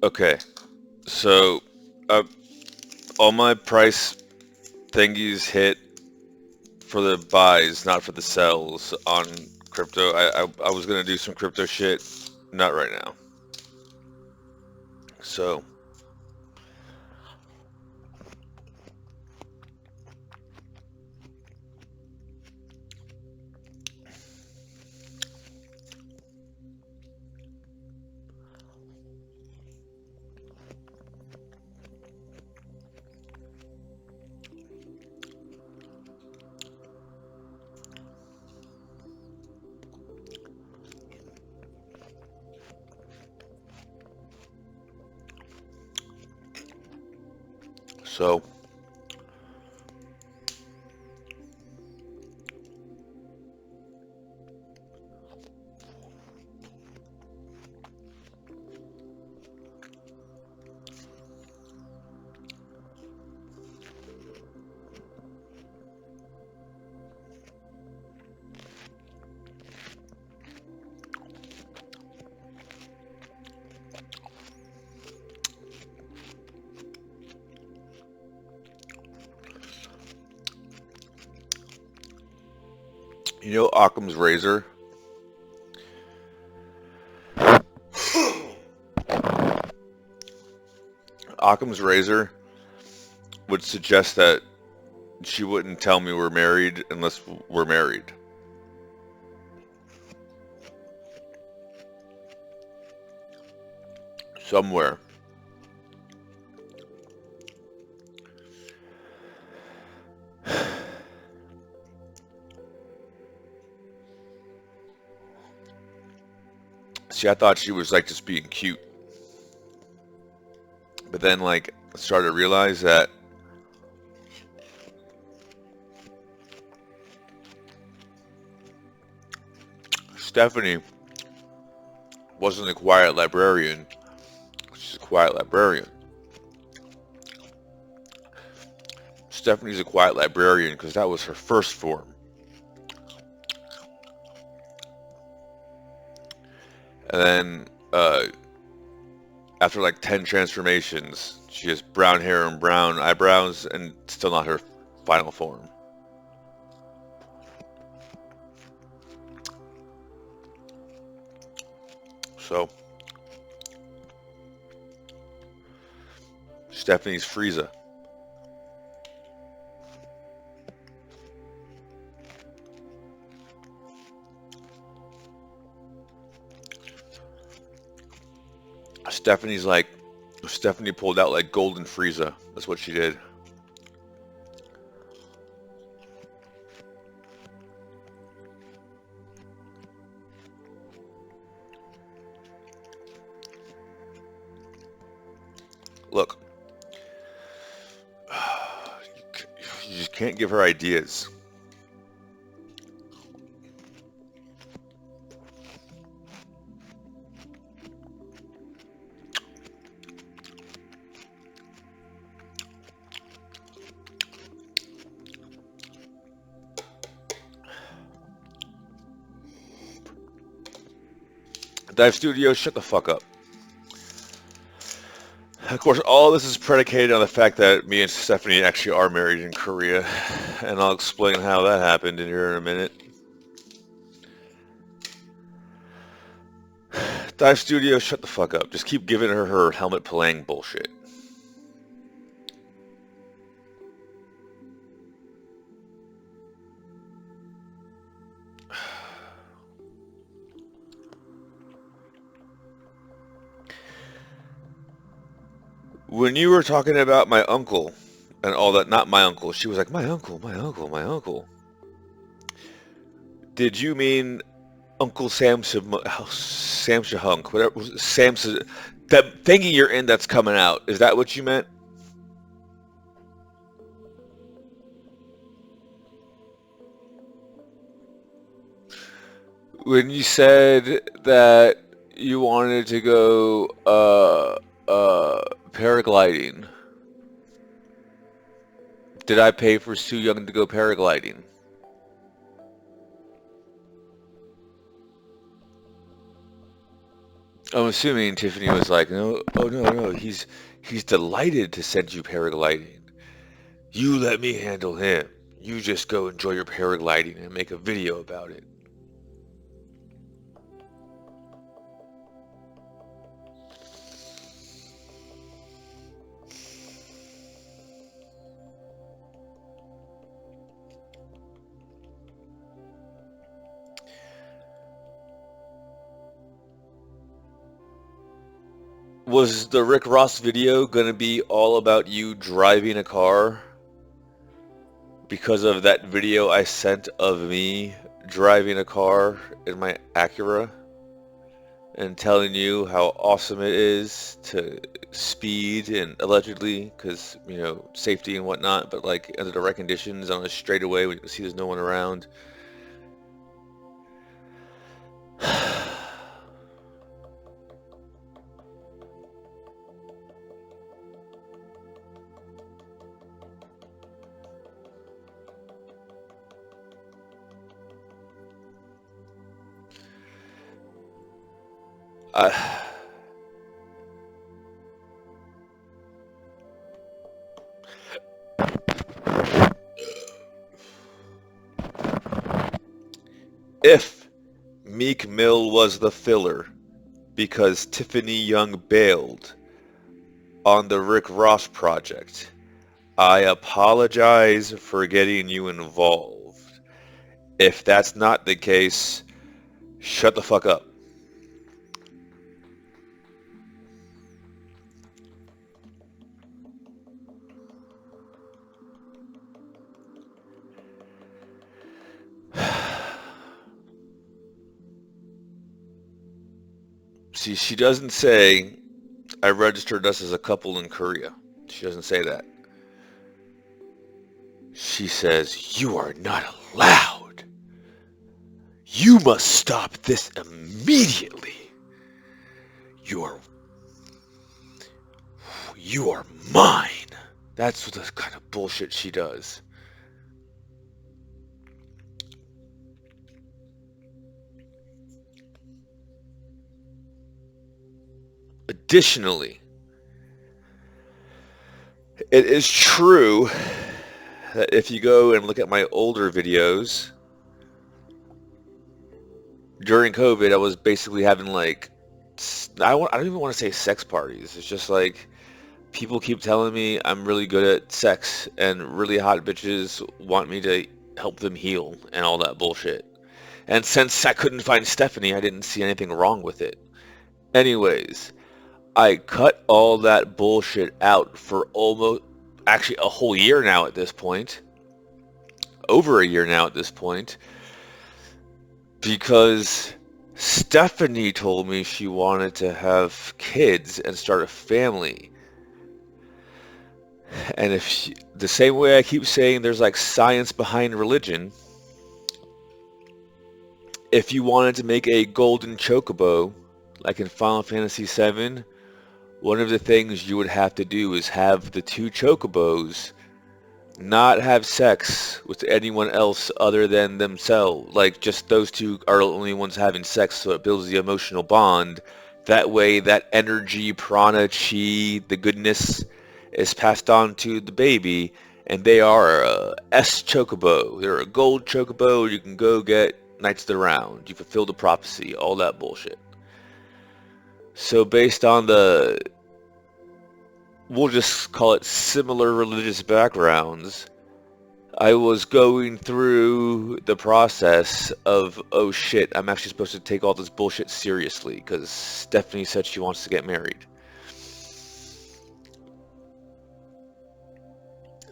Okay, so uh, all my price thingies hit for the buys, not for the sells on crypto. I was gonna do some crypto shit, not right now. So so you know Occam's razor. Occam's razor would suggest that she wouldn't tell me we're married unless we're married. Somewhere. See, I thought she was like just being cute. But then like I started to realize that Stephanie wasn't a quiet librarian. She's a quiet librarian. Stephanie's a quiet librarian because that was her first form. And then after like 10 transformations, she has brown hair and brown eyebrows and still not her final form. So, Stephanie's Frieza. Stephanie's like, Stephanie pulled out like golden Frieza. That's what she did. Look, you just can't give her ideas. Dive Studio, shut the fuck up. Of course, all this is predicated on the fact that me and Stephanie actually are married in Korea, and I'll explain how that happened in here in a minute. Dive Studio, shut the fuck up. Just keep giving her helmet playing bullshit. When you were talking about my uncle and all that, not my uncle, she was like, my uncle, my uncle, my uncle. Did you mean Uncle Sam Shahunk, whatever, that thingy you're in that's coming out? Is that what you meant? When you said that you wanted to go paragliding, did I pay for Soo Young to go paragliding? I'm assuming Tiffany was like, no, oh no, no, he's delighted to send you paragliding. You let me handle him. You just go enjoy your paragliding and make a video about it. Was the Rick Ross video gonna be all about you driving a car because of that video I sent of me driving a car in my Acura and telling you how awesome it is to speed and allegedly because, you know, safety and whatnot, but like under the right conditions on a straightaway when you can see there's no one around. I, if Meek Mill was the filler because Tiffany Young bailed on the Rick Ross project, I apologize for getting you involved. If that's not the case, shut the fuck up. See, she doesn't say, I registered us as a couple in Korea. She doesn't say that. She says, you are not allowed. You must stop this immediately. You are mine. That's the kind of bullshit she does. Additionally, it is true that if you go and look at my older videos, during COVID, I was basically having like, I don't even want to say sex parties. It's just like, people keep telling me I'm really good at sex and really hot bitches want me to help them heal and all that bullshit. And since I couldn't find Stephanie, I didn't see anything wrong with it. Anyways, I cut all that bullshit out for almost, actually a whole year now at this point. Over a year now at this point. Because Stephanie told me she wanted to have kids and start a family. And if she, the same way I keep saying there's like science behind religion, if you wanted to make a golden chocobo, like in Final Fantasy VII, one of the things you would have to do is have the two chocobos not have sex with anyone else other than themselves. Like, just those two are the only ones having sex, so it builds the emotional bond. That way, that energy, prana, chi, the goodness is passed on to the baby, and they are a S chocobo. They're a gold chocobo. You can go get Knights of the Round. You fulfill the prophecy, all that bullshit. So based on the, we'll just call it similar religious backgrounds, I was going through the process of, oh shit, I'm actually supposed to take all this bullshit seriously because Stephanie said she wants to get married.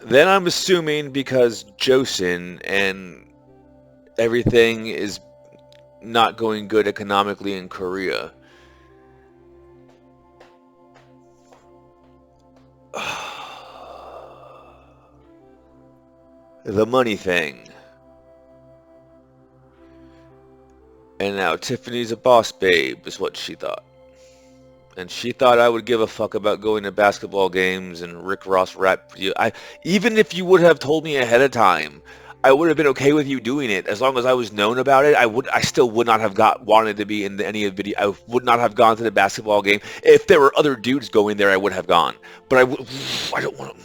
Then I'm assuming because Joseon and everything is not going good economically in Korea. The money thing. And now Tiffany's a boss babe, is what she thought. And she thought I would give a fuck about going to basketball games and Rick Ross rap video. Even if you would have told me ahead of time, I would have been okay with you doing it as long as I was known about it. I still would not have wanted to be in any of the video. I would not have gone to the basketball game. If there were other dudes going there, I would have gone. But I don't want to.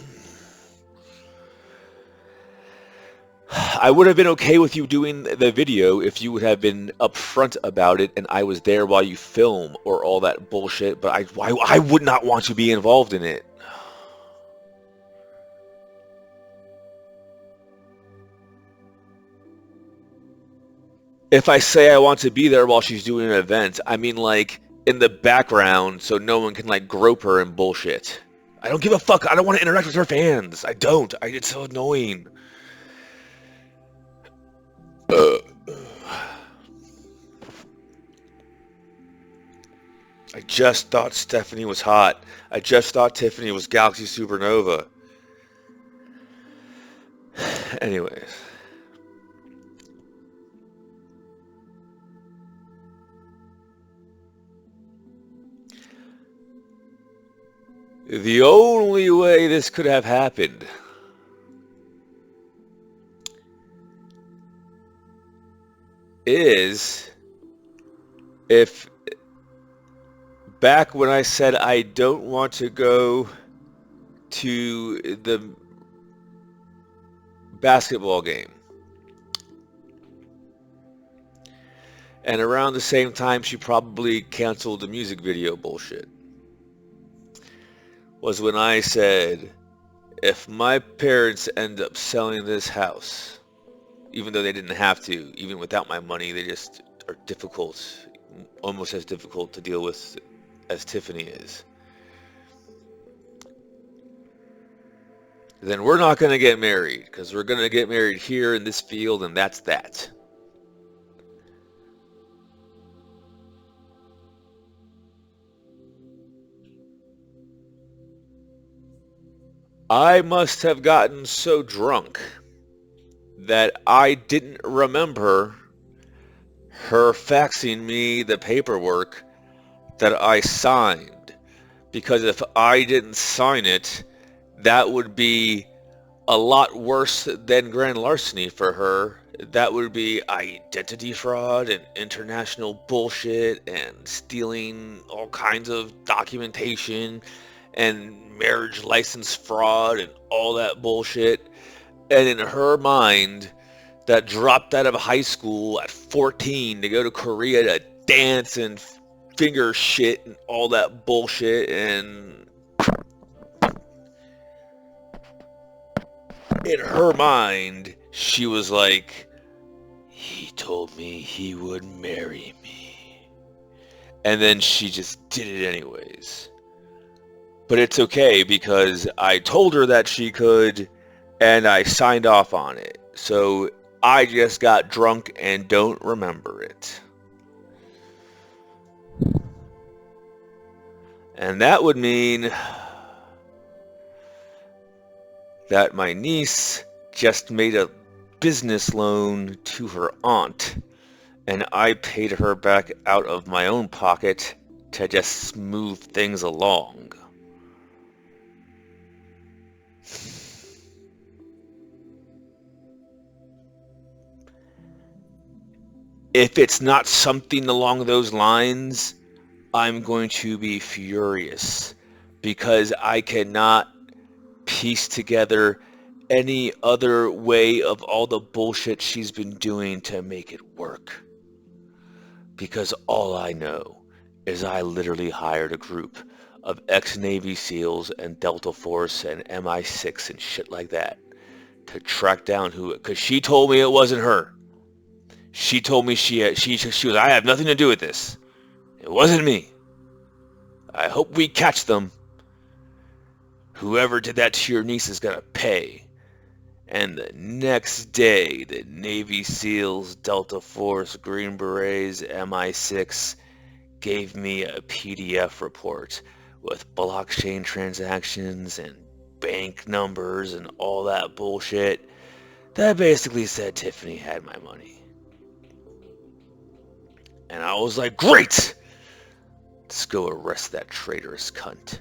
I would have been okay with you doing the video if you would have been upfront about it and I was there while you film or all that bullshit, but I would not want to be involved in it. If I say I want to be there while she's doing an event, I mean like in the background so no one can like grope her and bullshit. I don't give a fuck. I don't want to interact with her fans. I don't. It's so annoying. I just thought Stephanie was hot. I just thought Tiffany was Galaxy Supernova. Anyways. The only way this could have happened is if back when I said I don't want to go to the basketball game, and around the same time she probably canceled the music video bullshit, was when I said, if my parents end up selling this house, even though they didn't have to, even without my money, they just are difficult, almost as difficult to deal with as Tiffany is, then we're not going to get married, because we're going to get married here in this field, and that's that. I must have gotten so drunk that I didn't remember her faxing me the paperwork that I signed. Because if I didn't sign it, that would be a lot worse than grand larceny for her. That would be identity fraud and international bullshit and stealing all kinds of documentation and marriage license fraud and all that bullshit. And in her mind, that dropped out of high school at 14 to go to Korea to dance and finger shit and all that bullshit, and in her mind, she was like, he told me he would marry me. And then she just did it anyways. But it's okay because I told her that she could, and I signed off on it. So I just got drunk and don't remember it. And that would mean that my niece just made a business loan to her aunt, and I paid her back out of my own pocket to just smooth things along. If it's not something along those lines, I'm going to be furious because I cannot piece together any other way of all the bullshit she's been doing to make it work. Because all I know is I literally hired a group of ex-Navy SEALs and Delta Force and MI6 and shit like that to track down who, because she told me it wasn't her. She told me she was, I have nothing to do with this. It wasn't me. I hope we catch them. Whoever did that to your niece is gonna pay. And the next day, the Navy SEALs, Delta Force, Green Berets, MI6 gave me a PDF report with blockchain transactions and bank numbers and all that bullshit that basically said Tiffany had my money. And I was like, great! Let's go arrest that traitorous cunt.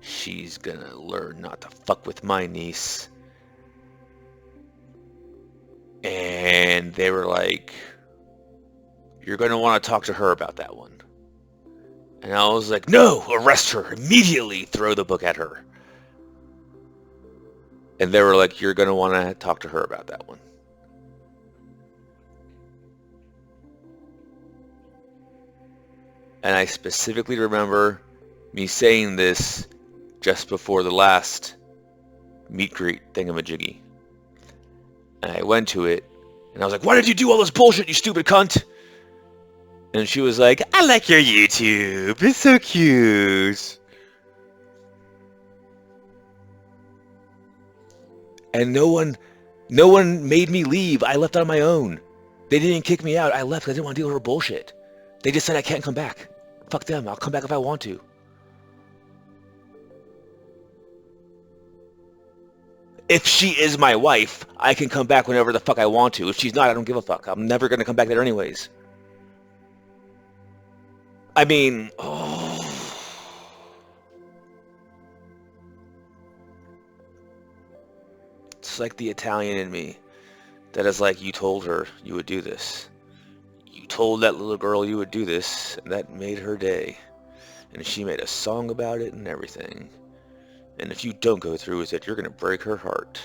She's gonna learn not to fuck with my niece. And they were like, you're going to want to talk to her about that one. And I was like, no, arrest her immediately, throw the book at her. And they were like, you're going to want to talk to her about that one. And I specifically remember me saying this just before the last meet greet thingamajiggy. And I went to it, and I was like, why did you do all this bullshit, you stupid cunt? And she was like, I like your YouTube. It's so cute. And no one made me leave. I left on my own. They didn't kick me out. I left because I didn't want to deal with her bullshit. They just said I can't come back. Fuck them. I'll come back if I want to. If she is my wife, I can come back whenever the fuck I want to. If she's not, I don't give a fuck. I'm never going to come back there anyways. I mean, it's like the Italian in me that is like, you told her you would do this. You told that little girl you would do this, and that made her day. And she made a song about it and everything. And if you don't go through with it, you're going to break her heart.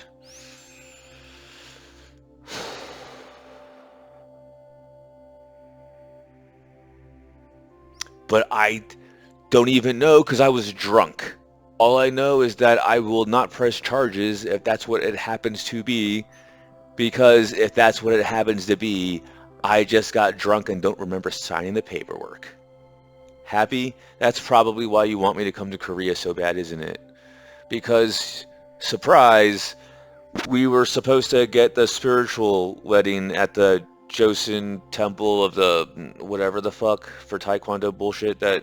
But I don't even know because I was drunk. All I know is that I will not press charges if that's what it happens to be, because if that's what it happens to be, I just got drunk and don't remember signing the paperwork. Happy? That's probably why you want me to come to Korea so bad, isn't it? Because, surprise, we were supposed to get the spiritual wedding at the Joseon Temple of the whatever the fuck for Taekwondo bullshit that...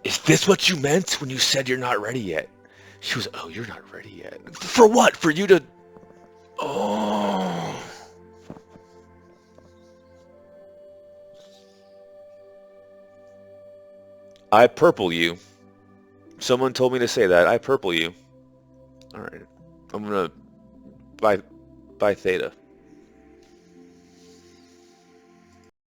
Is this what you meant when you said you're not ready yet? She was, oh, you're not ready yet. For what? For you to... Oh... I purple you. Someone told me to say that. I purple you. Alright. I'm gonna... Bye Theta.